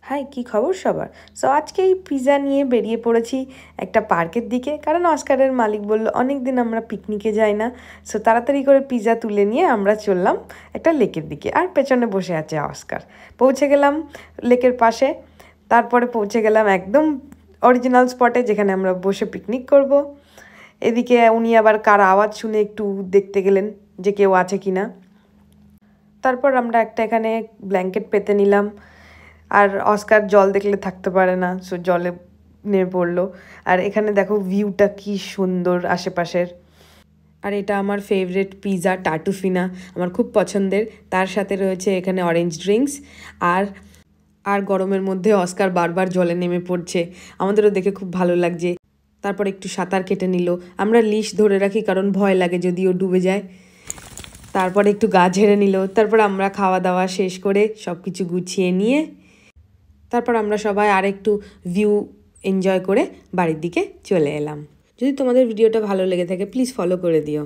High, কি খবর সবার? সো আজকে এই পিৎজা নিয়ে বেরিয়ে পড়েছি একটা পার্কের দিকে, কারণ অস্কারের মালিক বলল অনেক দিন আমরা পিকনিকে যাই না। সো তাড়াতাড়ি করে পিৎজা তুলে নিয়ে আমরা চললাম একটা লেকের দিকে, আর পেছনে বসে আছে অস্কার। পৌঁছে গেলাম লেকের পাশে, তারপরে পৌঁছে গেলাম একদম অরিজিনাল স্পটে যেখানে আমরা বসে পিকনিক করব। এদিকে উনি আবার কার আওয়াজ শুনে একটু দেখতে গেলেন যে কেউ আছে কি না। তারপর আমরা একটা এখানে ব্ল্যাঙ্কেট পেতে নিলাম, আর অস্কার জল দেখলে থাকতে পারে না, সো জলে নেমে পড়লো। আর এখানে দেখো ভিউটা কি সুন্দর আশেপাশের। আর এটা আমার ফেভারিট পিৎজা টাটুফিনা, আমার খুব পছন্দের। তার সাথে রয়েছে এখানে অরেঞ্জ ড্রিঙ্কস। আর আর গরমের মধ্যে অস্কার বারবার জলে নেমে পড়ছে, আমাদেরও দেখে খুব ভালো লাগছে। তারপর একটু সাঁতার কেটে নিল, আমরা লিশ ধরে রাখি কারণ ভয় লাগে যদি ও ডুবে যায়। তারপরে একটু গা ঝেড়ে নিল। তারপর আমরা খাওয়া দাওয়া শেষ করে সব কিছু গুছিয়ে নিয়ে তারপর আমরা সবাই আরেকটু ভিউ এনজয় করে বাড়ির দিকে চলে এলাম। যদি তোমাদের ভিডিওটা ভালো লেগে থাকে প্লিজ ফলো করে দিও।